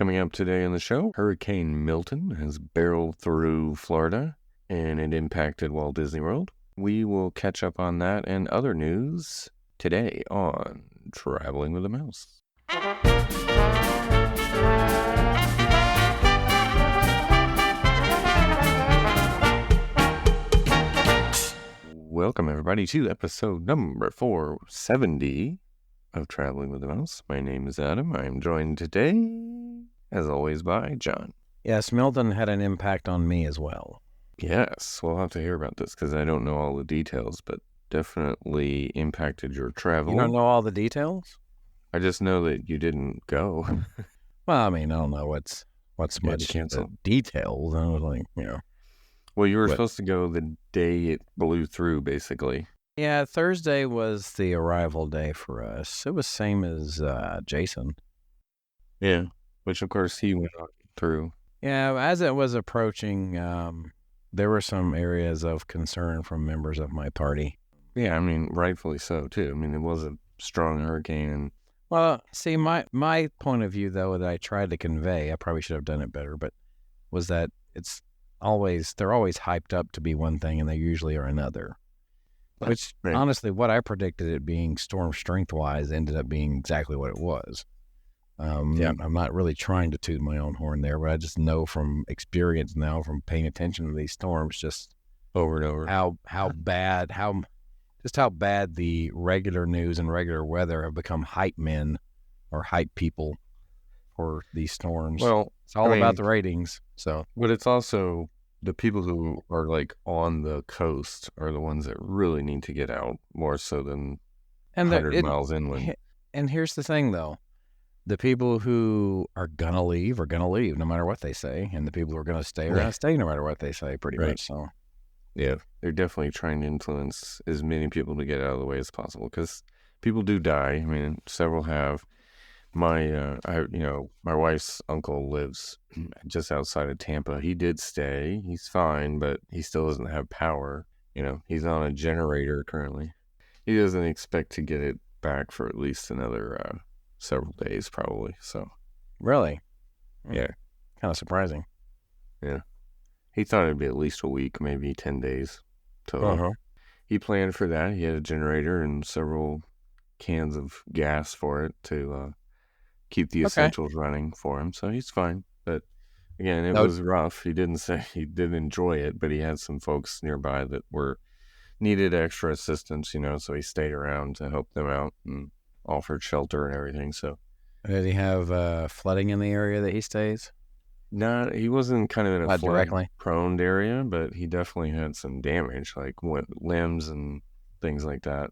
Coming up today on the show, Hurricane Milton has barreled through Florida and it impacted Walt Disney World. We will catch up on that and other news today on Traveling with a Mouse. Welcome, everybody, to episode number 470 of Traveling with a Mouse. My name is Adam. I am joined today, as always, by John. Yes, Milton had an impact on me as well. Yes, we'll have to hear about this because I don't know all the details, but definitely impacted your travel. You don't know all the details? I just know that you didn't go. Well, I mean, I don't know what's much details. I was like, Well, you were supposed to go the day it blew through, basically. Yeah, Thursday was the arrival day for us. It was same as Jason. Yeah, which of course he went on through. Yeah, as it was approaching, there were some areas of concern from members of my party. Yeah, I mean, rightfully so, too. I mean, it was a strong hurricane. Well, see, my point of view, though, that I tried to convey, I probably should have done it better, but was that they're always hyped up to be one thing, and they usually are another. Which, right. Honestly, what I predicted it being storm strength-wise ended up being exactly what it was. Yeah. I'm not really trying to toot my own horn there, but I just know from experience now, from paying attention to these storms, just over and over, how bad the regular news and regular weather have become hype men or hype people for these storms. Well, it's all about the ratings. So, but it's also the people who are like on the coast are the ones that really need to get out more so than 100 miles inland. And here's the thing, though. The people who are going to leave are going to leave no matter what they say. And the people who are going to stay are going to stay no matter what they say, pretty much. So, yeah, they're definitely trying to influence as many people to get out of the way as possible because people do die. I mean, several have. My wife's uncle lives just outside of Tampa. He did stay. He's fine, but he still doesn't have power. He's on a generator currently. He doesn't expect to get it back for at least another several days, probably. So, really, yeah, kind of surprising. Yeah, he thought it'd be at least a week, maybe 10 days. So he planned for that. He had a generator and several cans of gas for it to keep the essentials running for him, so he's fine. But again, it was rough. He didn't say he did enjoy it, but he had some folks nearby that needed extra assistance, so he stayed around to help them out and offered shelter and everything. So, did he have flooding in the area that he stays? No, he wasn't kind of in a flood-prone area, but he definitely had some damage, like limbs and things like that.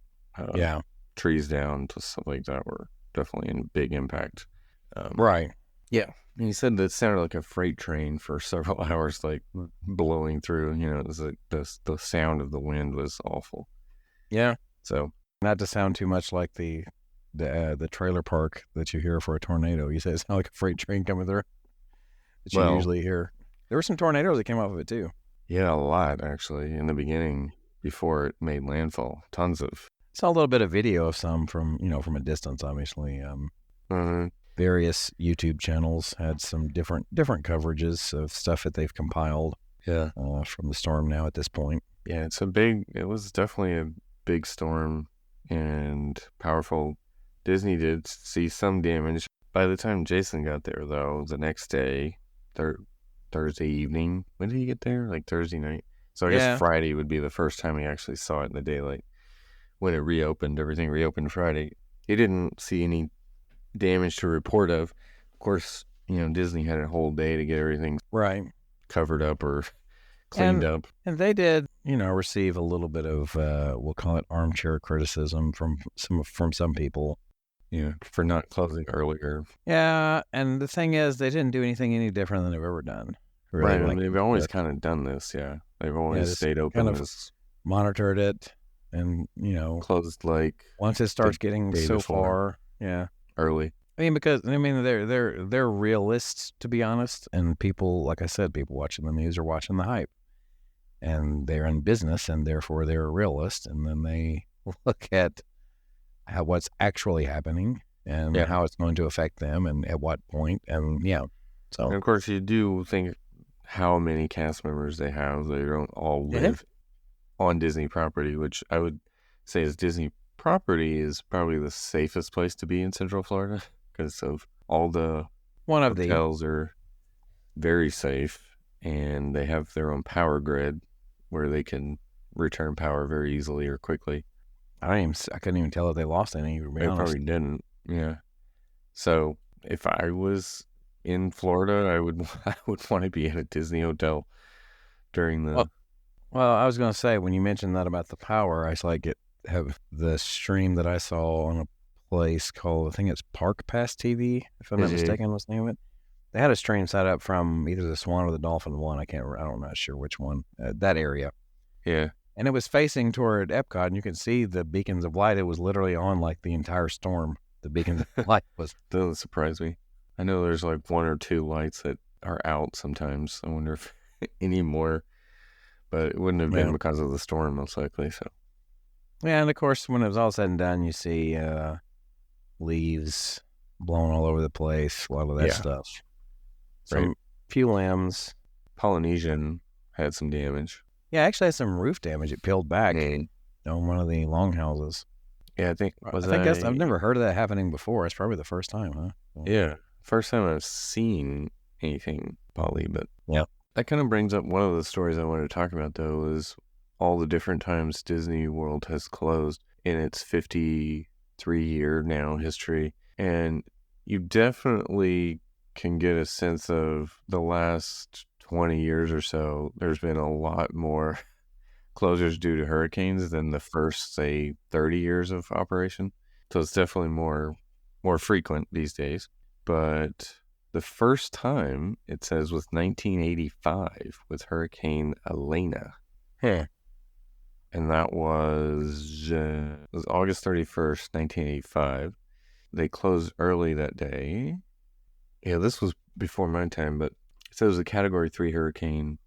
Trees down, stuff like that were definitely in big impact. Right. Yeah. And he said that it sounded like a freight train for several hours, like blowing through. It was like the sound of the wind was awful. Yeah. So, not to sound too much like the trailer park that you hear for a tornado. You said it sounded like a freight train coming through that you usually hear. There were some tornadoes that came off of it too. Yeah, a lot actually in the beginning before it made landfall. Tons of. Saw a little bit of video of some from a distance, obviously. Various YouTube channels had some different coverages of stuff that they've compiled. Yeah. From the storm now at this point. Yeah, it was definitely a big storm and powerful. Disney did see some damage. By the time Jason got there, though, the next day, Thursday evening, when did he get there? Like Thursday night. So I guess Friday would be the first time he actually saw it in the daylight. When it reopened, everything reopened Friday. He didn't see any damage to report of. Of course, Disney had a whole day to get everything covered up or cleaned up. And they did, receive a little bit of, we'll call it armchair criticism from some people. Yeah, for not closing earlier. Yeah, and the thing is, they didn't do anything any different than they've ever done. Really, right, they've always kind of done this, They've always stayed open. Kind of monitored it and, closed like... Once it starts getting so far, early. I mean, because, they're realists, to be honest, and people, like I said, people watching the news are watching the hype. And they're in business, and therefore they're a realist, and then they look at what's actually happening and how it's going to affect them and at what point. And And So of course, you do think how many cast members they have. They don't all live on Disney property, which I would say is Disney property is probably the safest place to be in Central Florida because of all the one of the hotels are very safe and they have their own power grid where they can return power very easily or quickly. I couldn't even tell if they lost any, to be They honest. probably didn't. Yeah. So if I was in Florida, I would want to be at a Disney hotel during the. Well, I was going to say, when you mentioned that about the power, I have the stream that I saw on a place called, I think it's Park Pass TV, if I'm not mistaken, what's the name of it? They had a stream set up from either the Swan or the Dolphin one. I'm not sure which one, that area. Yeah. And it was facing toward Epcot, and you could see the beacons of light. It was literally on like the entire storm. The beacons of light was. Doesn't surprise me. I know there's like one or two lights that are out sometimes. I wonder if any more, but it wouldn't have been because of the storm, most likely. So. Yeah, and of course, when it was all said and done, you see leaves blown all over the place, a lot of that stuff. Some few limbs. Polynesian had some damage. Yeah, actually had some roof damage. It peeled back on one of the longhouses. Yeah, I think I've never heard of that happening before. It's probably the first time, huh? Yeah, first time I've seen anything poly, but yeah, that kind of brings up one of the stories I wanted to talk about, though, is all the different times Disney World has closed in its 53-year now history, and you definitely can get a sense of the last 20 years or so. There's been a lot more closures due to hurricanes than the first, say, 30 years of operation. So it's definitely more frequent these days. But the first time, it says, was 1985 with Hurricane Elena. Yeah. And that was August 31st, 1985. They closed early that day. Yeah, this was before my time, but it says it was a Category 3 hurricane,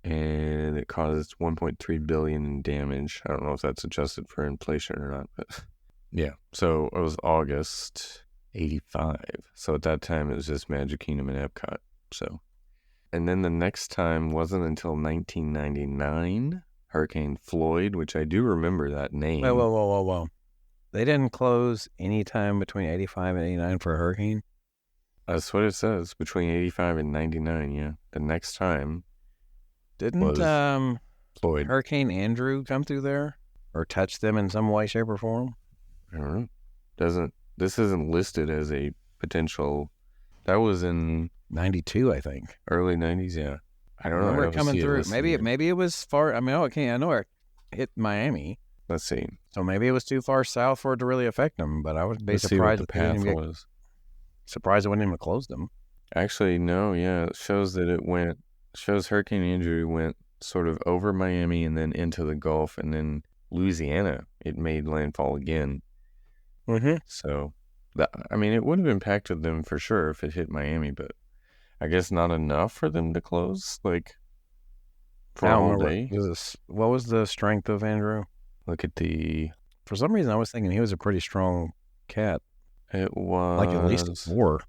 and it caused $1.3 billion in damage. I don't know if that's adjusted for inflation or not, but yeah. So it was August 85. So at that time, it was just Magic Kingdom and Epcot. So, and then the next time wasn't until 1999, Hurricane Floyd, which I do remember that name. Whoa. They didn't close any time between 85 and 89 for a hurricane? That's what it says, between 85 and 99, yeah. The next time didn't Floyd. Hurricane Andrew come through there or touch them in some way, shape, or form? I don't know. This isn't listed as a potential. That was in 92, I think. Early 90s, yeah. I don't know. Remember it coming through. Maybe it was far. I mean, I know it hit Miami. Let's see. So maybe it was too far south for it to really affect them. But I would be surprised if the path was. Surprised it wouldn't even close them. Actually, no. Yeah, it shows that shows Hurricane Andrew went sort of over Miami and then into the Gulf, and then Louisiana. It made landfall again. Mm-hmm. So, it would have impacted them for sure if it hit Miami, but I guess not enough for them to close, like, for a whole day. What was the strength of Andrew? Look at For some reason, I was thinking he was a pretty strong cat. It was... Like at least a 4,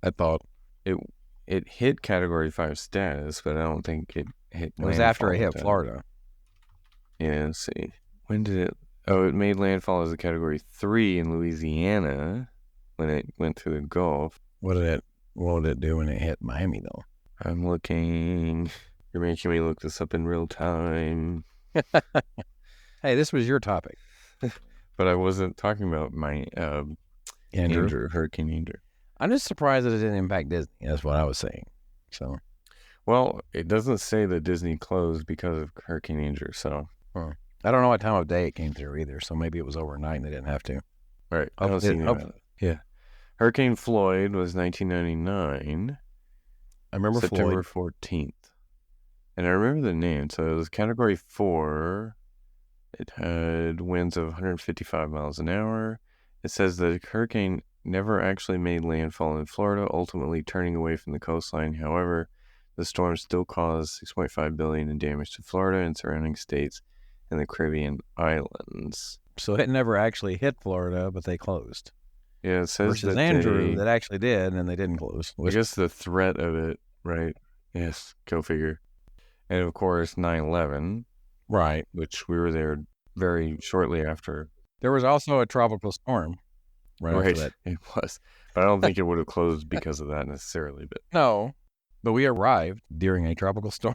I thought. It hit Category 5 status, but I don't think it hit... It was after it hit Florida. Yeah, let's see. When did it... Oh, it made landfall as a Category 3 in Louisiana when it went through the Gulf. What did it do when it hit Miami, though? I'm looking. You're making me look this up in real time. Hey, this was your topic. But I wasn't talking about my Hurricane Andrew. I'm just surprised that it didn't impact Disney. That's what I was saying. So, well, it doesn't say that Disney closed because of Hurricane Andrew, so... I don't know what time of day it came through either, so maybe it was overnight and they didn't have to. Right. I don't see anything about it. Yeah. Hurricane Floyd was 1999. I remember September 14th. And I remember the name. So it was Category 4. It had winds of 155 miles an hour. It says the hurricane never actually made landfall in Florida, ultimately turning away from the coastline. However, the storm still caused $6.5 billion in damage to Florida and surrounding states and the Caribbean islands. So it never actually hit Florida, but they closed. Yeah, it says versus that Andrew that actually did, and they didn't close. I guess the threat of it, right? Yes, go figure. And of course, 9/11, Right. which we were there very shortly after. There was also a tropical storm right after that. It was. But I don't think it would have closed because of that necessarily. But No, but we arrived during a tropical storm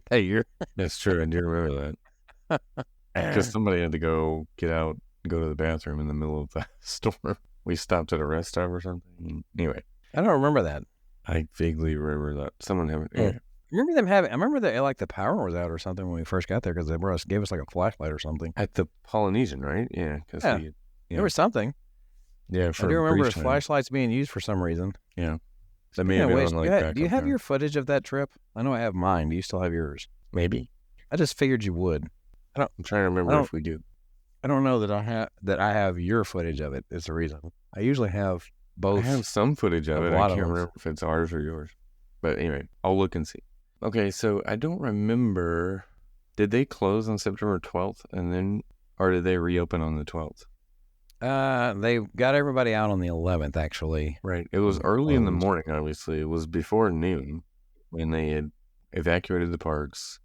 that year. that's true. I do remember that. Because somebody had to go get out, go to the bathroom in the middle of the storm. We stopped at a rest stop or something. Anyway, I don't remember that. I vaguely remember that. Someone having... Yeah. I remember that like the power was out or something when we first got there because they gave us like a flashlight or something. At the Polynesian, right? Yeah. There was something. Yeah, I do remember flashlights being used for some reason. Yeah. That may have been on, like, do you have your footage of that trip? I know I have mine. Do you still have yours? Maybe. I just figured you would. I'm trying to remember if we do. I don't know that I have your footage of it. Is the reason. I usually have both. I have some footage of it. I can't remember if it's ours or yours. But anyway, I'll look and see. Okay, so I don't remember. Did they close on September 12th or did they reopen on the 12th? They got everybody out on the 11th, actually. Right. It was early in the morning, obviously. It was before noon when they had evacuated the parks.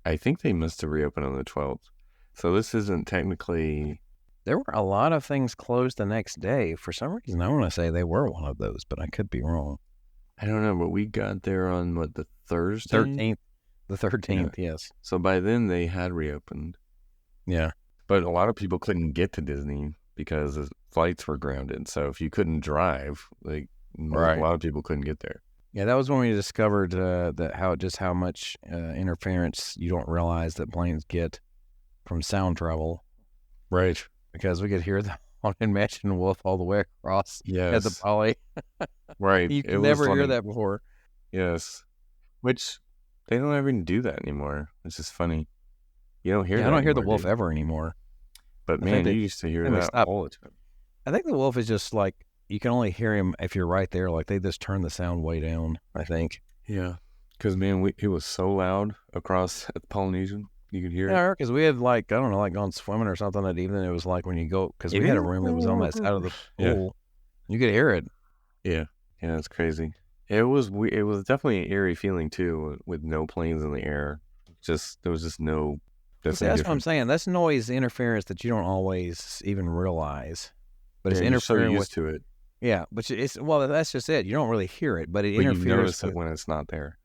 I think they must have reopened on the 12th. So this isn't technically... There were a lot of things closed the next day. For some reason, I want to say they were one of those, but I could be wrong. I don't know, but we got there on, the Thursday? 13th. The 13th, yeah. Yes. So by then they had reopened. Yeah. But a lot of people couldn't get to Disney because the flights were grounded. So if you couldn't drive, a lot of people couldn't get there. Yeah, that was when we discovered how much interference you don't realize that planes get from sound travel. Right. Because we could hear the Imagine Wolf all the way across at the Poly. Right. You could never hear that before. Yes. Which they don't even do that anymore, which is funny. You don't hear that I don't hear anymore, the wolf ever anymore. But man, you used to hear that all the time. I think the wolf is just like, you can only hear him if you're right there. Like they just turn the sound way down, I think. Yeah. Because, man, it was so loud across at the Polynesian. You could hear it. Yeah, because we had gone swimming or something that evening. It was like when you go, because we had a room that was on that side of the pool. You could hear it. Yeah. Yeah, it's crazy. It was definitely an eerie feeling, too, with no planes in the air. There was just no... That's what I'm saying. That's noise interference that you don't always even realize. But it's interfering used to it. Yeah, but that's just it. You don't really hear it, but interferes. You notice it when it's not there.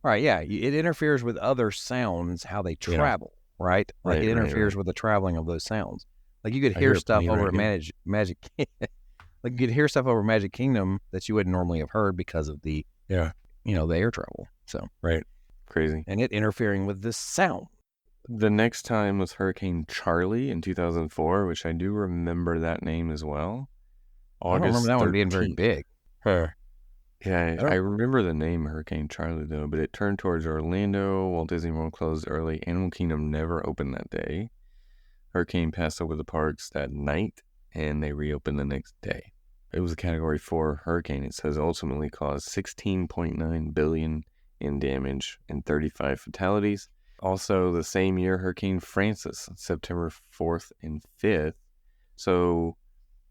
Right, yeah. It interferes with other sounds, how they travel, right? Like it interferes with the traveling of those sounds. Like you could hear stuff over at Magic like you could hear stuff over Magic Kingdom that you wouldn't normally have heard because of the the air travel. So right. Crazy. And it interfering with this sound. The next time was Hurricane Charlie in 2004, which I do remember that name as well. I don't remember that one being very big. Yeah, I remember the name Hurricane Charlie, though, but it turned towards Orlando. Walt Disney World closed early. Animal Kingdom never opened that day. Hurricane passed over the parks that night, and they reopened the next day. It was a Category 4 hurricane. It says ultimately caused $16.9 billion in damage and 35 fatalities. Also, the same year, Hurricane Francis, September 4th and 5th. So...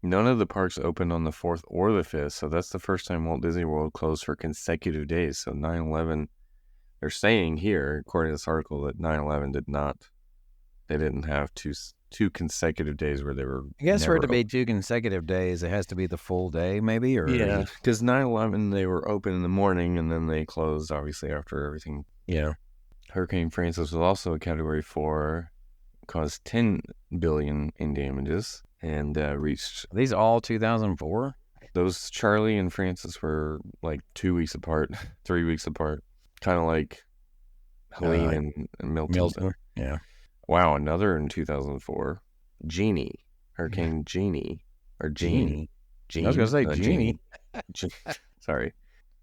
none of the parks opened on the 4th or the 5th, so that's the first time Walt Disney World closed for consecutive days. So 9/11, they're saying here, according to this article, that 9/11 they didn't have two consecutive days where they were... I guess for it to be 2 consecutive days, it has to be the full day, maybe? Or yeah, because 9/11, they were open in the morning, and then they closed, obviously, after everything. Yeah. Hurricane Francis was also a Category 4, caused $10 billion in damages. And reached... Are these all 2004? Those Charlie and Francis were like 2 weeks apart, 3 weeks apart. Kind of like Helene and Milton. Yeah. Wow, another in 2004. Jeannie. Hurricane Jeannie. Or Jeannie. I was going to say Jeannie. Sorry.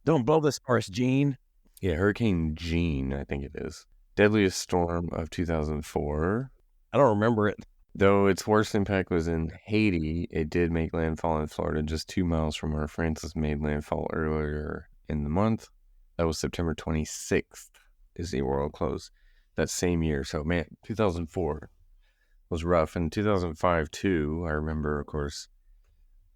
Don't blow this horse, Gene. Yeah, Hurricane Jeanne, I think it is. Deadliest storm of 2004. I don't remember it. Though its worst impact was in Haiti, it did make landfall in Florida, just 2 miles from where Francis made landfall earlier in the month. That was September 26th. Disney World closed that same year. So, man, 2004 was rough. And 2005, too, I remember, of course,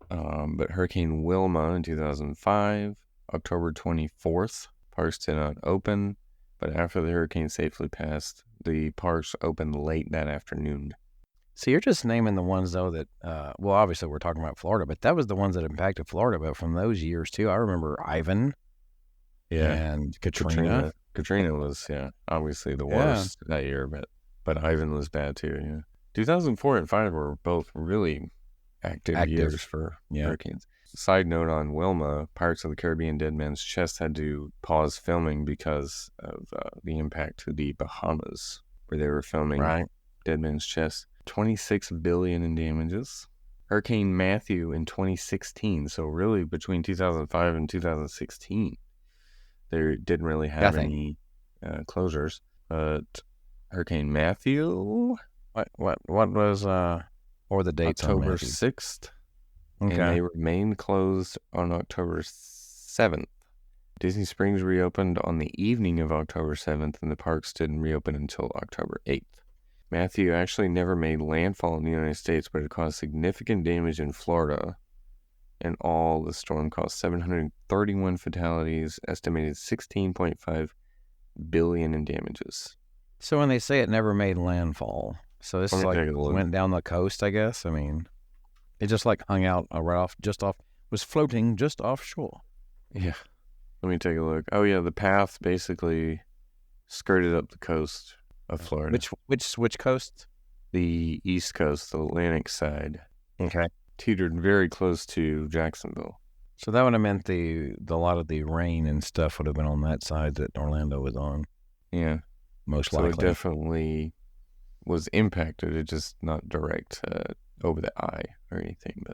But Hurricane Wilma in 2005, October 24th, parks did not open. But after the hurricane safely passed, the parks opened late that afternoon. So you're just naming the ones, though, that, well, obviously we're talking about Florida, but that was the ones that impacted Florida. But from those years, too, I remember Ivan and Katrina. Katrina was, obviously the worst that year, but Ivan was bad, too, yeah. 2004 and 2005 were both really active years for hurricanes. Side note on Wilma, Pirates of the Caribbean Dead Man's Chest had to pause filming because of the impact to the Bahamas, where they were filming Dead Man's Chest. $26 billion in damages. Hurricane Matthew in 2016, so really between 2005 and 2016, they didn't really have any closures. But Hurricane Matthew, what was or the dates? October 6th. Okay. And they remained closed on October 7th. Disney Springs reopened on the evening of October 7th, and the parks didn't reopen until October 8th. Matthew actually never made landfall in the United States, but it caused significant damage in Florida. And all, the storm caused 731 fatalities, estimated $16.5 billion in damages. So when they say it never made landfall, so this went down the coast, I guess. I mean, it just hung out was floating just offshore. Yeah. Let me take a look. Oh yeah, the path basically skirted up the coast of Florida. Which coast? The East Coast, the Atlantic side. Okay. Teetered very close to Jacksonville. So that would have meant the lot of the rain and stuff would have been on that side that Orlando was on. Yeah. Most likely. So it definitely was impacted. It just not direct over the eye or anything.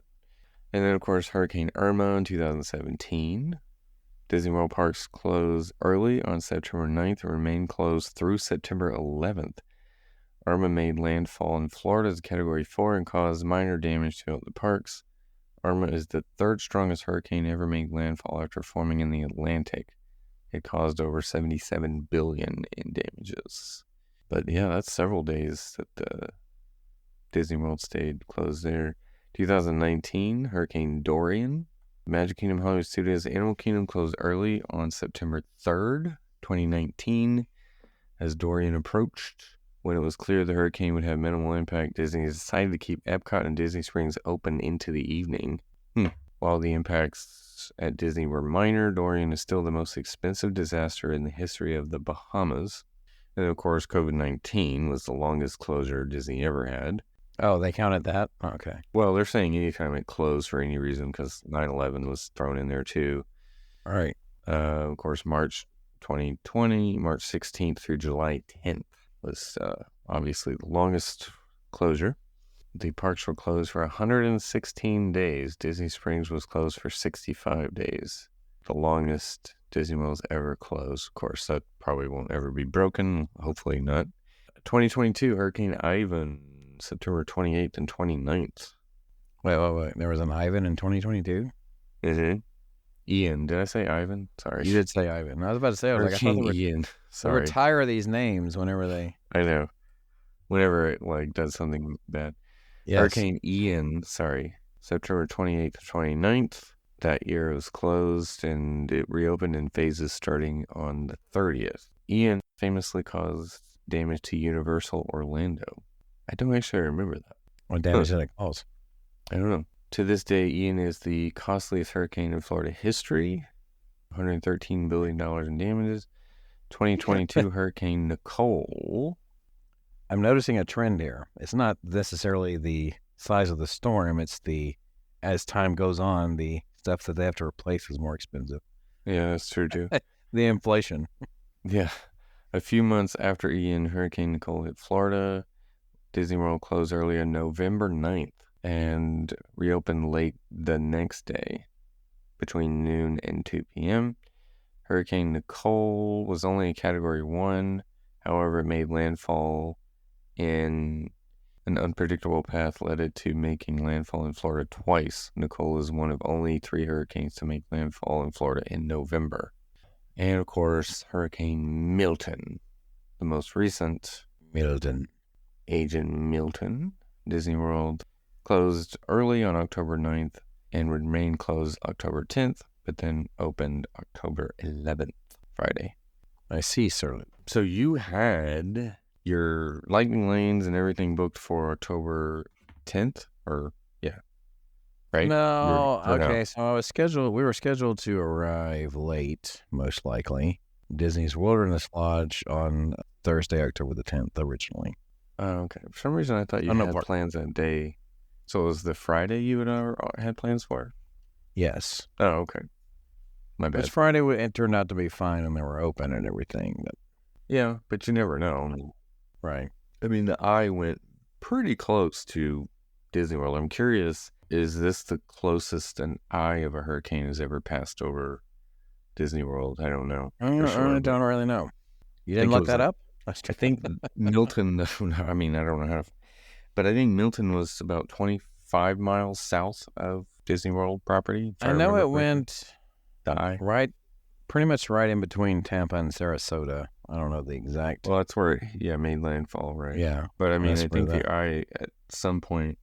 And then, of course, Hurricane Irma in 2017. Disney World parks closed early on September 9th and remained closed through September 11th. Irma made landfall in Florida as a Category 4 and caused minor damage to the parks. Irma is the third strongest hurricane ever made landfall after forming in the Atlantic. It caused over $77 billion in damages. But yeah, that's several days that Disney World stayed closed there. 2019, Hurricane Dorian. Magic Kingdom Hollywood Studios Animal Kingdom closed early on September 3rd, 2019. As Dorian approached, when it was clear the hurricane would have minimal impact, Disney decided to keep Epcot and Disney Springs open into the evening. While the impacts at Disney were minor, Dorian is still the most expensive disaster in the history of the Bahamas. And of course, COVID-19 was the longest closure Disney ever had. Oh, they counted that? Okay. Well, they're saying anytime it closed for any reason because 9/11 was thrown in there too. All right. Of course, March 2020, March 16th through July 10th was obviously the longest closure. The parks were closed for 116 days. Disney Springs was closed for 65 days. The longest Disney World's ever closed. Of course, that probably won't ever be broken. Hopefully not. 2022, Hurricane Ivan, September 28th and 29th. Wait. There was an Ivan in 2022? Mm-hmm. Ian. Did I say Ivan? Sorry. You did say Ivan. I was about to say, I thought Ian. Sorry. They retire these names whenever they... I know. Whenever it does something bad. Yes. Hurricane Ian, September 28th to 29th. That year it was closed and it reopened in phases starting on the 30th. Ian famously caused damage to Universal Orlando. I don't actually remember that. What damage did it cause? I don't know. To this day, Ian is the costliest hurricane in Florida history. $113 billion in damages. 2022 Hurricane Nicole. I'm noticing a trend here. It's not necessarily the size of the storm. It's as time goes on, the stuff that they have to replace is more expensive. Yeah, that's true too. The inflation. Yeah. A few months after Ian, Hurricane Nicole hit Florida. Disney World closed early on November 9th and reopened late the next day between noon and 2 p.m. Hurricane Nicole was only a Category 1. However, it made landfall in an unpredictable path led it to making landfall in Florida twice. Nicole is one of only 3 hurricanes to make landfall in Florida in November. And of course, Hurricane Milton, the most recent. Agent Milton. Disney World closed early on October 9th and would remain closed October 10th, but then opened October 11th, Friday. I see, sir. So you had your lightning lanes and everything booked for October 10th, or right? No, Or okay. So we were scheduled to arrive late, most likely. Disney's Wilderness Lodge on Thursday, October the 10th, originally. Oh, okay. For some reason, I thought you Oh, no, had plans that day. So it was the Friday you had plans for? Yes. Oh, okay. My bad. Because Friday it turned out to be fine and they were open and everything. But Yeah, but you never know. right. I mean, the eye went pretty close to Disney World. I'm curious, is this the closest an eye of a hurricane has ever passed over Disney World? I don't know. I don't really know. You didn't think it look was that like- up? I think Milton, I mean, I don't know how to, but I think Milton was about 25 miles south of Disney World property. I know it went the eye. right, pretty much right in between Tampa and Sarasota. I don't know the exact. Well, that's where it made landfall, right? Yeah. But I mean, That's I think where the eye at some point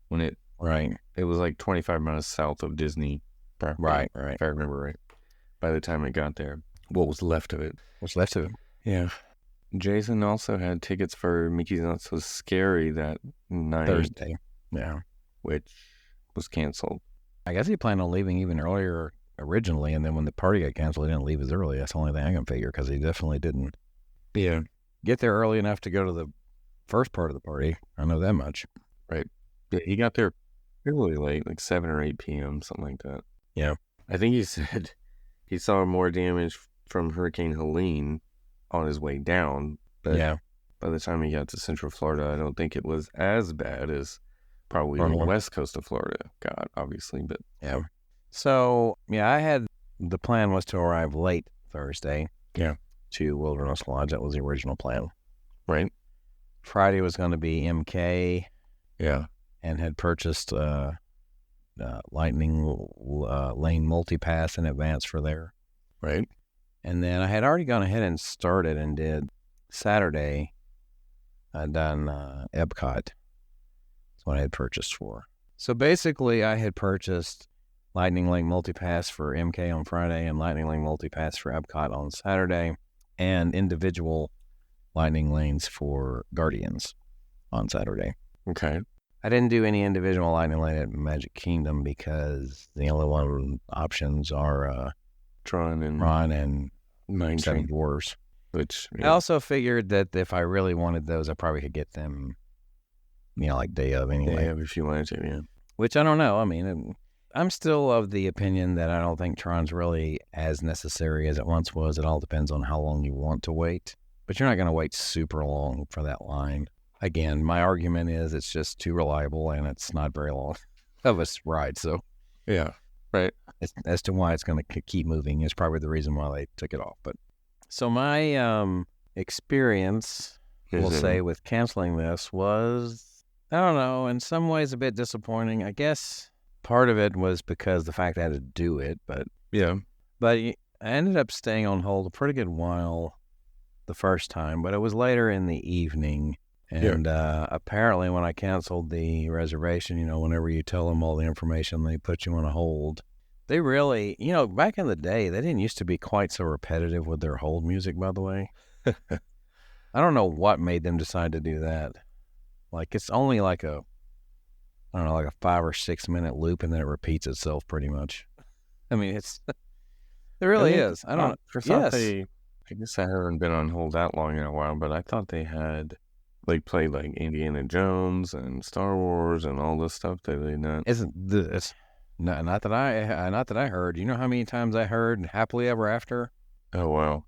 when it was like 25 miles south of Disney property. Right. If I remember right. By the time it got there, what was left of it? What's left of it? Yeah. Jason also had tickets for Mickey's Not So Scary that night. Thursday. Yeah. Which was canceled. I guess he planned on leaving even earlier originally, and then when the party got canceled, he didn't leave as early. That's the only thing I can figure, because he definitely didn't get there early enough to go to the first part of the party. I know that much. Right. Yeah, he got there really late, like 7 or 8 p.m., something like that. Yeah. I think he said he saw more damage from Hurricane Helene on his way down. But by the time he got to Central Florida, I don't think it was as bad as probably the west coast of Florida got, obviously. But yeah. So, the plan was to arrive late Thursday. Yeah. To Wilderness Lodge. That was the original plan. Right. Friday was going to be MK. Yeah. And had purchased Lightning Lane Multipass in advance for there. Right. And then I had already gone ahead and started and did Saturday. I'd done Epcot. That's what I had purchased for. So basically, I had purchased Lightning Lane Multipass for MK on Friday and Lightning Lane Multipass for Epcot on Saturday, and individual Lightning Lanes for Guardians on Saturday. Okay. I didn't do any individual Lightning Lane at Magic Kingdom because the only one options are Tron and Mine Seven Dwarfs. Which I also figured that if I really wanted those, I probably could get them, like day of anyway. Day of if you wanted to, yeah. Which I don't know. I mean, I'm still of the opinion that I don't think Tron's really as necessary as it once was. It all depends on how long you want to wait. But you're not going to wait super long for that line. Again, my argument is it's just too reliable and it's not very long of a ride. So, yeah, right. As to why it's going to keep moving is probably the reason why they took it off. But so my experience, we'll say, with canceling this was, I don't know, in some ways a bit disappointing. I guess part of it was because the fact I had to do it, but I ended up staying on hold a pretty good while the first time, but it was later in the evening. And apparently when I canceled the reservation, whenever you tell them all the information, they put you on a hold. They really, back in the day, they didn't used to be quite so repetitive with their hold music, by the way. I don't know what made them decide to do that. Like, it's only like a 5 or 6 minute loop, and then it repeats itself pretty much. I mean, it really is. I don't know. I guess I haven't been on hold that long in a while, but I thought they had played like Indiana Jones and Star Wars and all this stuff that they not. It's not that I heard. You know how many times I heard Happily Ever After? Oh wow,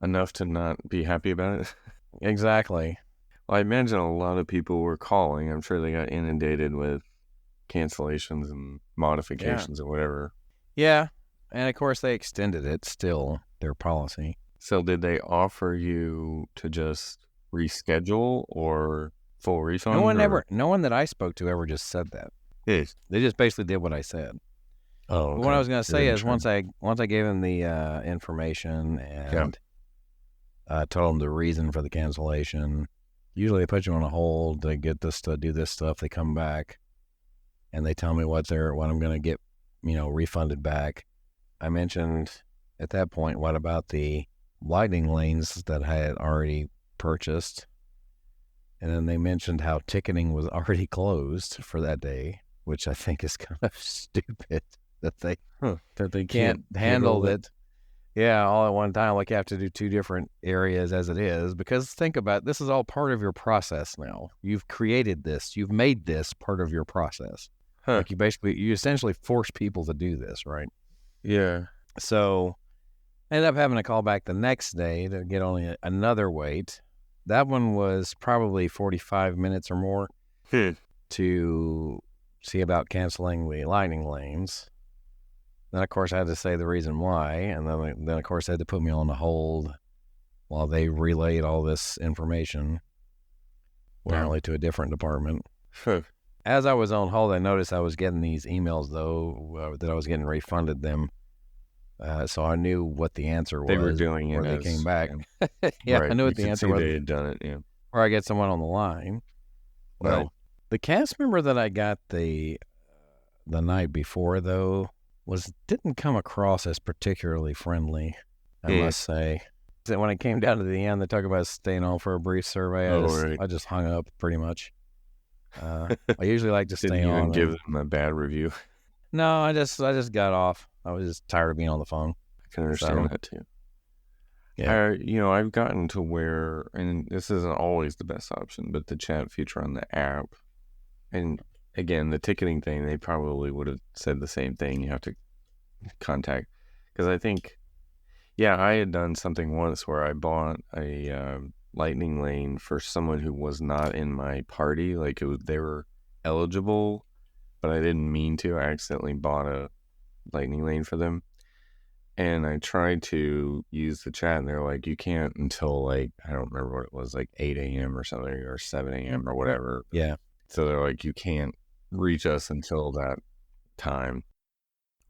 enough to not be happy about it. Exactly. Well, I imagine a lot of people were calling. I'm sure they got inundated with cancellations and modifications or whatever. Yeah, and of course they extended it. Still, their policy. So did they offer you to just reschedule or full refund? No one that I spoke to ever just said that. Yes. They just basically did what I said. Oh, okay. But what I was going to say is once I gave them the information and told them the reason for the cancellation, usually they put you on a hold. They get this to do this stuff. They come back, and they tell me what I'm going to get, refunded back. I mentioned at that point, what about the lightning lanes that I had already purchased? And then they mentioned how ticketing was already closed for that day, which I think is kind of stupid that they can't handle it. Yeah, all at one time, like you have to do 2 different areas as it is, because think about it, this is all part of your process now. You've created this. You've made this part of your process. Like you essentially force people to do this, right? Yeah. So I ended up having to call back the next day to get only another wait. That one was probably 45 minutes or more to see about canceling the lightning lanes. Then, of course, I had to say the reason why. And then of course, they had to put me on the hold while they relayed all this information, apparently to a different department. As I was on hold, I noticed I was getting these emails, though, that I was getting refunded them. So I knew what the answer was. They were doing it they came back. Yeah, right. I knew what the answer was. They had done it, yeah. Or I get someone on the line. Well, the cast member that I got the night before, though, didn't come across as particularly friendly, I must say. When it came down to the end, they talk about staying on for a brief survey. I just hung up pretty much. I usually like to stay on. Didn't even give them a bad review. No, I just got off. I was just tired of being on the phone. I can understand that too. Yeah. I've gotten to where, and this isn't always the best option, but the chat feature on the app, and again, the ticketing thing, they probably would have said the same thing. You have to contact, because I think, I had done something once where I bought a lightning lane for someone who was not in my party. Like they were eligible, but I didn't mean to. I accidentally bought a lightning lane for them, and I tried to use the chat, and they're like, you can't until I don't remember what it was, like 8 a.m. or something, or 7 a.m. or whatever. Yeah. So they're like, you can't reach us until that time.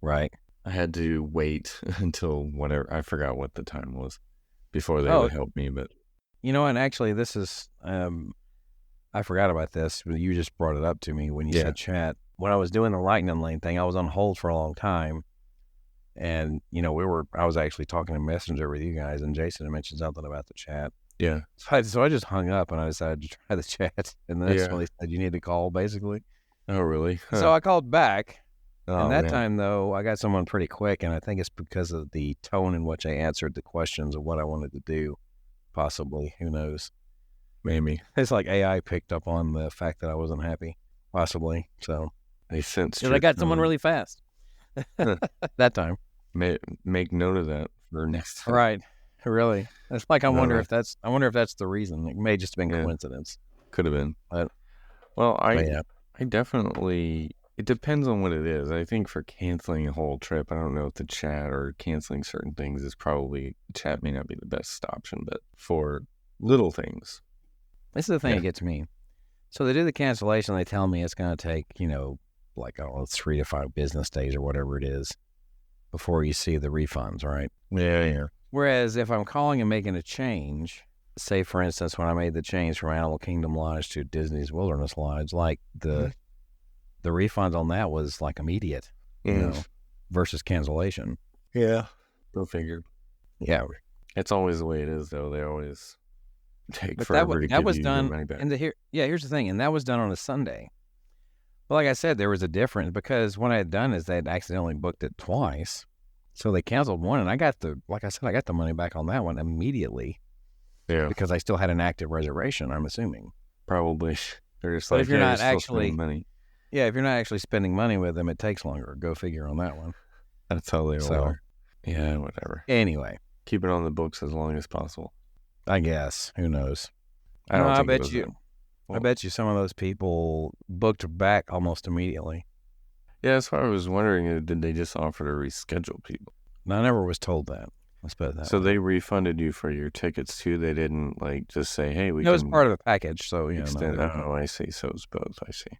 Right. I had to wait until whatever, I forgot what the time was, before they would help me. But and actually this is, I forgot about this, but you just brought it up to me when you said chat. When I was doing the lightning lane thing, I was on hold for a long time. And, I was actually talking in Messenger with you guys, and Jason had mentioned something about the chat. Yeah. So I just hung up, and I decided to try the chat. And then that's when they said you need to call, basically. Oh, really? Huh. So I called back. Oh, and that time, though, I got someone pretty quick, and I think it's because of the tone in which I answered the questions of what I wanted to do, possibly. Who knows? Maybe. It's like AI picked up on the fact that I wasn't happy, possibly. So they sensed. I got someone really fast that time. Make note of that for next time. Right. Really. It's like I wonder if that's the reason. It may just have been coincidence. Could have been. But, I definitely, it depends on what it is. I think for canceling a whole trip, I don't know if the chat or canceling certain things is probably, chat may not be the best option, but for little things. This is the thing that gets me. So they do the cancellation. They tell me it's going to take, like, 3 to 5 business days or whatever it is before you see the refunds, right? Yeah. Whereas if I'm calling and making a change, say, for instance, when I made the change from Animal Kingdom Lodge to Disney's Wilderness Lodge, like the refund on that was like immediate, versus cancellation. Yeah. Go figure. Yeah. It's always the way it is, though. They always take forever to give you your money back. Here's the thing, and that was done on a Sunday. But like I said, there was a difference, because what I had done is they had accidentally booked it twice. So they canceled one, and I got the money back on that one immediately. Yeah. Because I still had an active reservation, I'm assuming. Probably. They're just but like, if you're not actually money. Yeah, if you're not actually spending money with them, it takes longer. Go figure on that one. That's how they are. Yeah, whatever. Anyway. Keep it on the books as long as possible. I guess. Who knows? I bet you some of those people booked back almost immediately. Yeah, that's why I was wondering, did they just offer to reschedule people? No, I never was told that. Let's put it that way. So they refunded you for your tickets too? They didn't just say, hey, we can... It was part of the package, so extend. I see. So it's both. I see.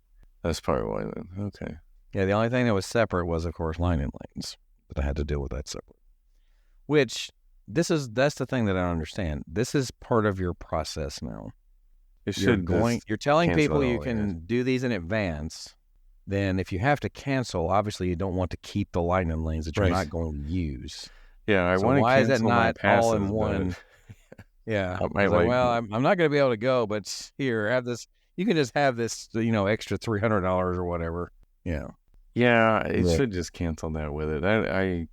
That's probably why then. Okay. Yeah, the only thing that was separate was, of course, lightning lanes. But I had to deal with that separate. Which, that's the thing that I don't understand. This is part of your process now. You're telling people you can do these in advance, then if you have to cancel, obviously you don't want to keep the lightning lanes that you're Right. not going to use. Yeah, I So want to why is that cancel my not all in passes, one? but Yeah. I It's might like, like, well, I'm not going to be able to go, but here, have this. You can just have this, extra $300 or whatever. Yeah. yeah, it Yeah. should just cancel that with it.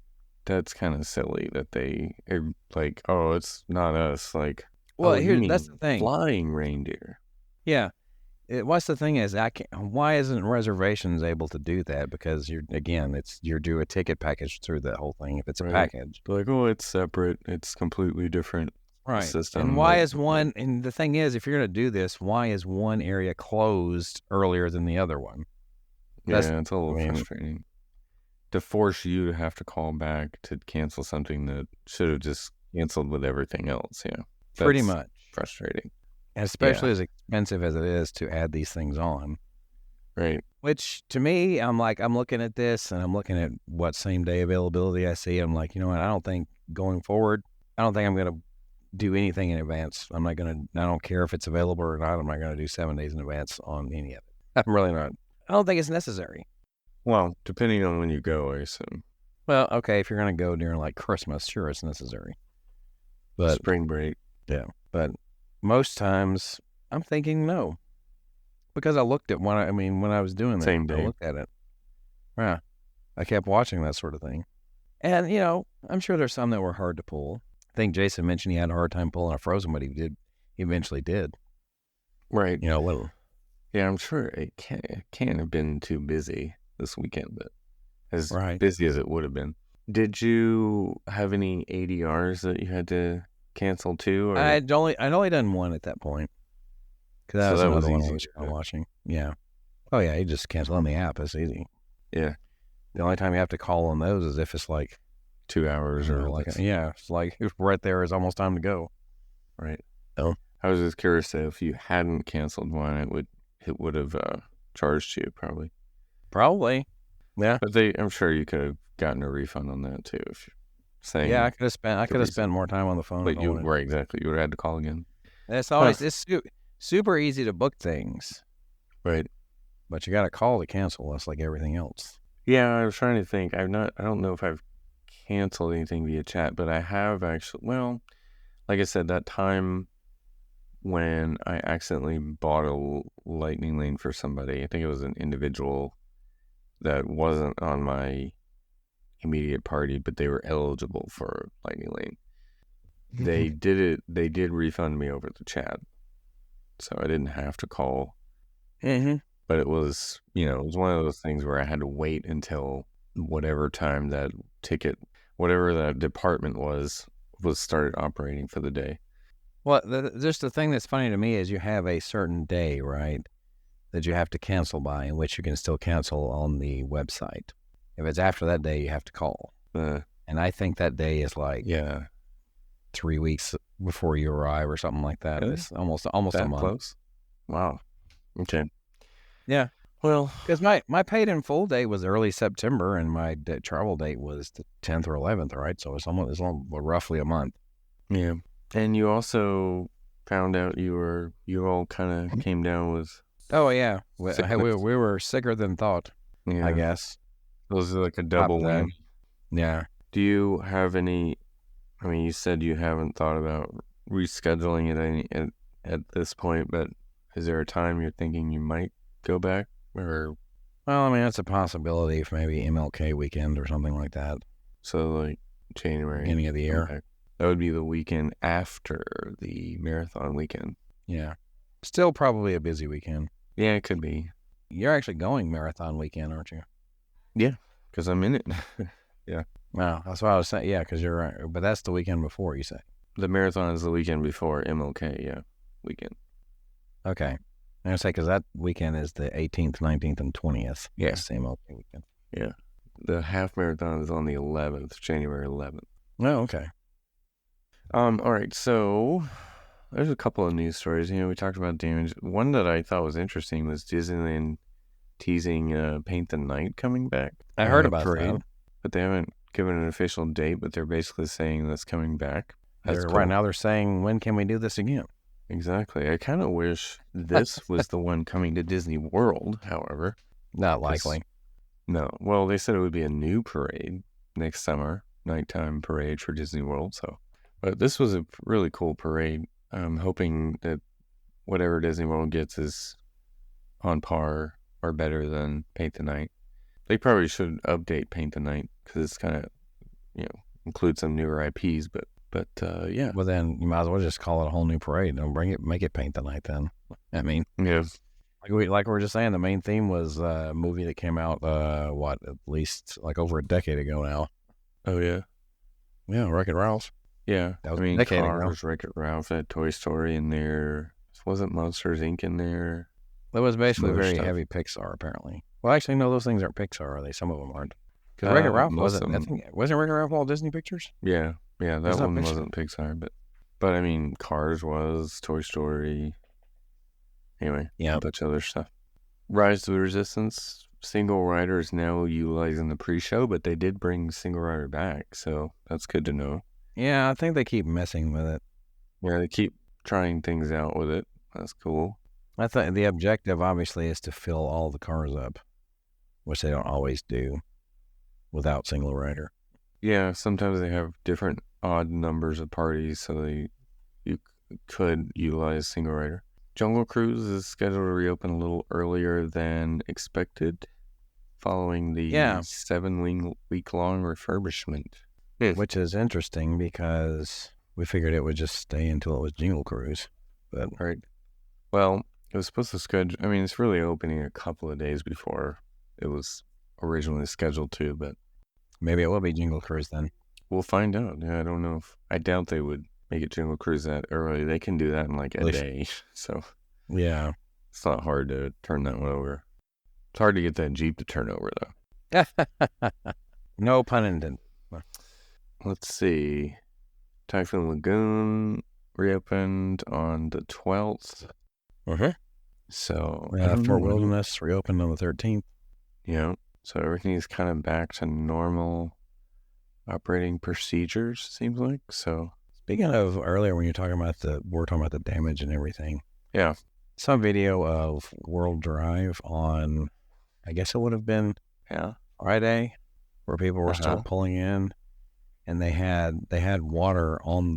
That's kind of silly that they are like, oh, it's not us. Like, Well, oh, you that's mean the thing. flying reindeer? Yeah. What's the thing is, why isn't reservations able to do that? Because you're due a ticket package through that whole thing if it's a Right. package. Like, oh, it's separate. It's completely different Right. system. And why is one, and the thing is, if you're going to do this, why is one area closed earlier than the other one? Yeah, it's a little frustrating. To force you to have to call back to cancel something that should have just canceled with everything else. Yeah. Pretty much. Frustrating. And especially as expensive as it is to add these things on. Right. Which to me, I'm looking at this and I'm looking at what same day availability I see. I'm like, you know what? I don't think going forward, I'm going to do anything in advance. I don't care if it's available or not. I'm not going to do 7 days in advance on any of it. I'm really not. I don't think it's necessary. Well, depending on when you go, I assume. Well, okay, if you're going to go during like Christmas, sure, it's necessary. But spring break. Yeah. But most times I'm thinking no. Because I looked at when I was doing that. Same day. I looked at it. Yeah. I kept watching that sort of thing. And, I'm sure there's some that were hard to pull. I think Jason mentioned he had a hard time pulling a Frozen, but he eventually did. Right. Yeah, I'm sure it can't have been too busy this weekend, but as right. busy as it would have been. Did you have any ADRs that you had to cancel too? Or? I'd only done one at that point. Because that was another one I was watching. Yeah. Oh, yeah, you just cancel on the app. It's easy. Yeah. The only time you have to call on those is if it's like 2 hours or like, it's like right there is almost time to go. Right. Oh. I was just curious if you hadn't canceled one, it would have charged you probably. Probably. Yeah. But I'm sure you could have gotten a refund on that too if you're saying. Yeah, I could have spent more time on the phone. But right, exactly. You would have had to call again. It's always it's super easy to book things. Right. But you got to call to cancel. That's like everything else. Yeah, I was trying to think. I don't know if I've canceled anything via chat, but I have actually. Well, like I said, that time when I accidentally bought a lightning lane for somebody, I think it was an individual that wasn't on my immediate party, but they were eligible for lightning lane. They did refund me over the chat, so I didn't have to call. Mm-hmm. But it was, it was one of those things where I had to wait until whatever time that ticket, whatever that department was started operating for the day. Well, just the thing that's funny to me is you have a certain day, right, that you have to cancel by, in which you can still cancel on the website. If it's after that day, you have to call. And I think that day is like 3 weeks before you arrive or something like that. Really? It's almost that a month. Close? Wow. Okay. Yeah. Well, because my paid in full date was early September, and my travel date was the 10th or 11th, right? So it's roughly a month. Yeah. And you also found out you all kind of came down with. Oh yeah, we were sicker than thought. Yeah. I guess it was like a double win. Yeah. Do you have any? I mean, you said you haven't thought about rescheduling it at this point, but is there a time you're thinking you might go back? Or well, I mean, that's a possibility for maybe MLK weekend or something like that. So like January, beginning of the year. Okay. That would be the weekend after the marathon weekend. Yeah. Still probably a busy weekend. Yeah, it could be. You're actually going marathon weekend, aren't you? Yeah, because I'm in it. Yeah. Wow, that's what I was saying. Yeah, because you're right. But that's the weekend before, you say. The marathon is the weekend before MLK, weekend. Okay. I'm going to say because that weekend is the 18th, 19th, and 20th. Yeah. That's the MLK weekend. Yeah. The half marathon is on the 11th, January 11th. Oh, okay. All right, so there's a couple of news stories. We talked about damage. One that I thought was interesting was Disneyland teasing Paint the Night coming back. I heard about that. But they haven't given an official date, but they're basically saying that's coming back. Cool. Right now they're saying, when can we do this again? Exactly. I kind of wish this was the one coming to Disney World, however. Not 'cause- likely. No. Well, they said it would be a new parade next summer, nighttime parade for Disney World. So, but this was a really cool parade. I'm hoping that whatever Disney World gets is on par or better than Paint the Night. They probably should update Paint the Night because it's kind of, include some newer IPs. But yeah. Well, then you might as well just call it a whole new parade and make it Paint the Night then. I mean, Yeah. like we were just saying, the main theme was a movie that came out, at least like over a decade ago now. Oh, yeah. Yeah, Wreck-It Ralph. Yeah. That was a decade ago. Cars, Wreck-It Ralph, had Toy Story in there. Wasn't Monsters, Inc. in there? That was basically Some other very stuff. heavy Pixar, apparently. Well, actually, no, those things aren't Pixar, are they? Some of them aren't. Because Uh, Wreck-It Ralph most wasn't. of them- Wasn't Wreck-It Ralph Walt Disney Pictures? Yeah. Yeah, that It's not one Pixar. wasn't Pixar, but I mean, Cars was, Toy Story. Anyway, Yeah. a bunch of other stuff. Rise to the Resistance, single rider is now utilizing the pre-show, but they did bring single rider back, so that's good to know. Yeah, I think they keep messing with it. Yeah, they keep trying things out with it. That's cool. I thought the objective, obviously, is to fill all the cars up, which they don't always do without single rider. Yeah, sometimes they have different odd numbers of parties, so you could utilize single rider. Jungle Cruise is scheduled to reopen a little earlier than expected, following the 7-week-long refurbishment. Which is interesting because we figured it would just stay until it was Jingle Cruise. But Right. Well, it was supposed to schedule. I mean, it's really opening a couple of days before it was originally scheduled to, but maybe it will be Jingle Cruise then. we'll find out. Yeah, I don't know I doubt they would make it Jingle Cruise that early. They can do that in like a day, so Yeah. it's not hard to turn that one over. It's hard to get that Jeep to turn over, though. No pun intended. Let's see. Typhoon Lagoon reopened on the 12th. So, I don't Fort know. Wilderness reopened on the 13th. Yeah. So everything's kind of back to normal operating procedures, seems like. So, Speaking of earlier when we're talking about the damage and everything. yeah. Some video of World Drive on, I guess it would have been Yeah. Friday, where people were still Uh-huh. pulling in, and they had water on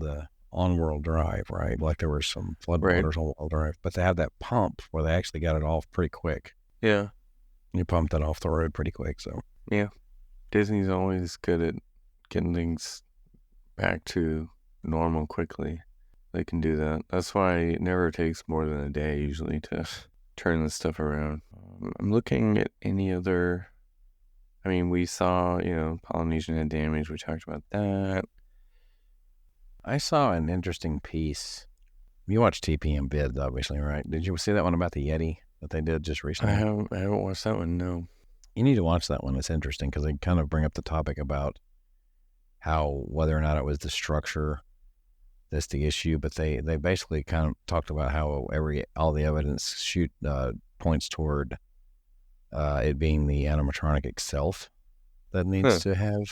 World Drive, right? Like there were some floodwaters on World Drive, but they had that pump where they actually got it off pretty quick. Yeah. You pumped it off the road pretty quick, so. Disney's always good at getting things back to normal quickly. They can do that. That's why it never takes more than a day usually to turn this stuff around. I'm looking at any other. I mean, we saw, Polynesian had damage. We talked about that. I saw an interesting piece. You watched TPM Bids, obviously, right? Did you see that one about the Yeti that they did just I recently? haven't watched that one, no. You need to watch that one. It's interesting because they kind of bring up the topic about whether or not it was the structure that's the issue, but they basically kind of talked about how all the evidence points toward it being the animatronic itself that needs to have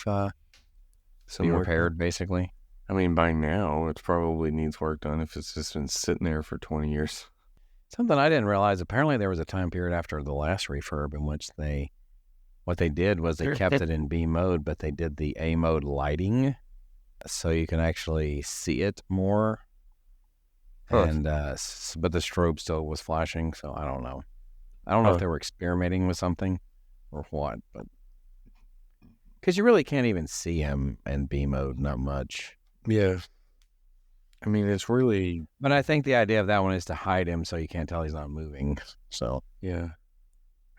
Some be work. repaired, basically. I mean, by now, it probably needs work done if it's just been sitting there for 20 years. Something I didn't realize, apparently there was a time period after the last refurb in which what they did was they kept it in B mode, but they did the A mode lighting so you can actually see it more. Huh. And but the strobe still was flashing, so I don't know. I don't know if they were experimenting with something or what, but because you really can't even see him in B mode, not much. Yeah. I mean, it's really... But I think the idea of that one is to hide him so you can't tell he's not moving. So Yeah.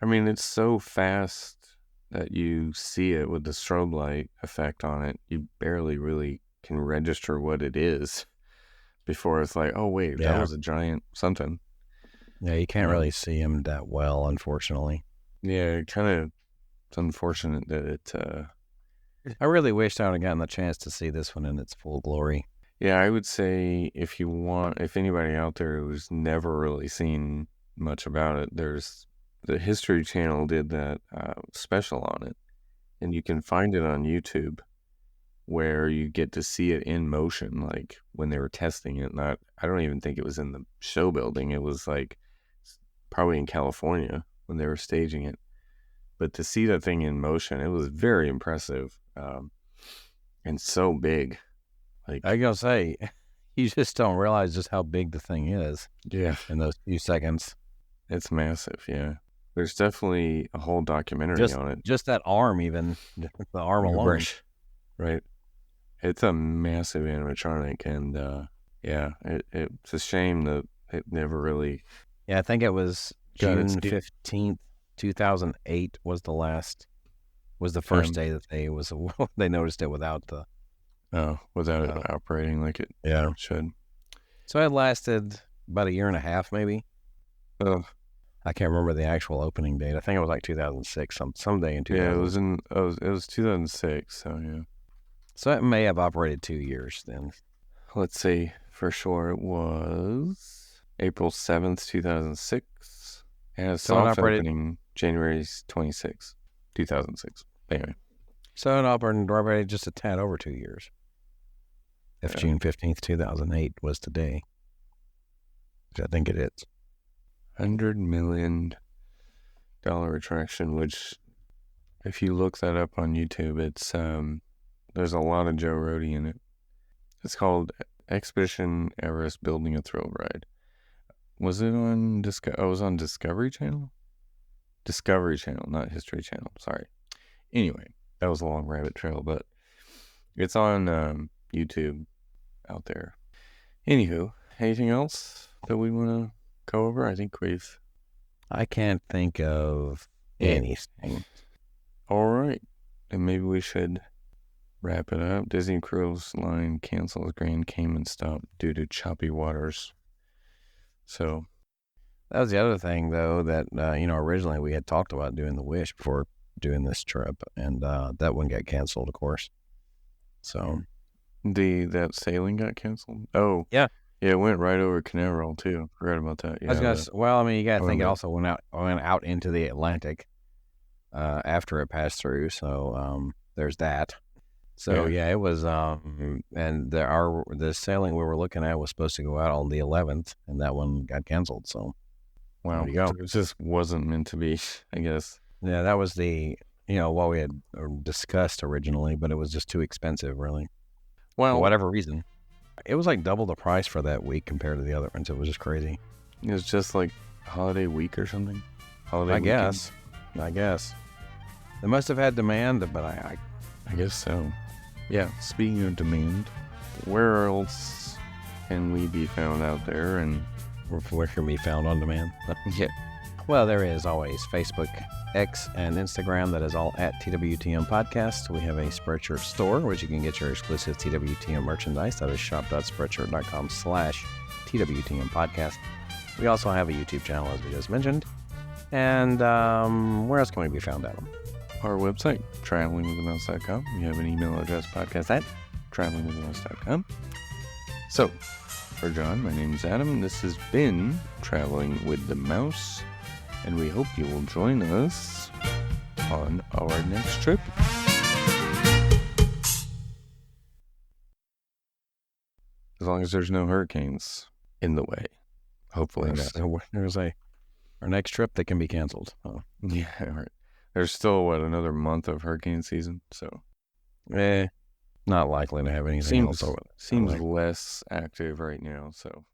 I mean, it's so fast that you see it with the strobe light effect on it. You barely really can register what it is before it's like, oh, wait, that was a giant something. yeah, you can't really see him that well, unfortunately. Yeah, it's unfortunate that it... I really wished I would have gotten the chance to see this one in its full glory. Yeah, I would say if anybody out there who's never really seen much about it, there's the History Channel did that special on it, and you can find it on YouTube where you get to see it in motion, like when they were testing it. I don't even think it was in the show building. It was like probably in California when they were staging it. But to see that thing in motion, it was very impressive, and so big. Like, I gotta say, you just don't realize just how big the thing is yeah, in those few seconds. it's massive. Yeah, there's definitely a whole documentary on it. Just that arm, even the arm alone. Right. It's a massive animatronic, and it's a shame that it never really. Yeah, I think it was Got June its 15th, 2008 was the first day that they noticed it without the. Without it operating like it should. So it lasted about a year and a half, maybe. Oh, I can't remember the actual opening date. I think it was like 2006, someday in 2000. yeah, it was 2006. So yeah. So it may have operated 2 years then. Let's see. For sure, it was April 7th, 2006. And a soft opening January 26th, 2006. Anyway. So it operated just a tad over 2 years. If June 15th, 2008 was today, which I think it is. $100 million attraction, which if you look that up on YouTube, it's there's a lot of Joe Rohde in it. It's called Expedition Everest Building a Thrill Ride. Was it on it was on Discovery Channel? Discovery Channel, not History Channel. Sorry. Anyway, that was a long rabbit trail, but it's on YouTube out there. Anywho, anything else that we want to go over? I can't think of anything. All right. And maybe we should wrap it up. Disney Cruise Line cancels Grand Cayman stop due to choppy waters. So that was the other thing, though, that originally we had talked about doing the Wish before doing this trip, and that one got canceled, of course. So that sailing got canceled. Oh yeah, it went right over Canaveral too. Forgot about that. Yeah, you got to think it also went out into the Atlantic after it passed through. So there's that. So yeah, it was. And the sailing we were looking at was supposed to go out on the 11th, and that one got canceled. So wow, there you go. It just wasn't meant to be, I guess. Yeah, that was what we had discussed originally, but it was just too expensive, really. Well, for whatever reason, it was like double the price for that week compared to the other ones. It was just crazy. It was just like holiday week or something. I guess. They must have had demand, but I guess so. Yeah. Speaking of demand, where else can we be found out there? And where can we be found on demand? Yeah. Well, there is always Facebook, X, and Instagram. That is all at TWTM Podcast. We have a Spreadshirt store, which you can get your exclusive TWTM merchandise. That is shop.spreadshirt.com/TWTM Podcast. We also have a YouTube channel, as we just mentioned. And where else can we be found, Adam? Our website, travelingwiththemouse.com. We have an email address, podcast@travelingwiththemouse.com. So, for John, my name is Adam, and this has been Traveling with the Mouse. And we hope you will join us on our next trip. As long as there's no hurricanes in the way. Hopefully not. Our next trip that can be canceled. Oh. Yeah, right. There's still, another month of hurricane season, so. Not likely to have anything else over there. Seems less active right now, so.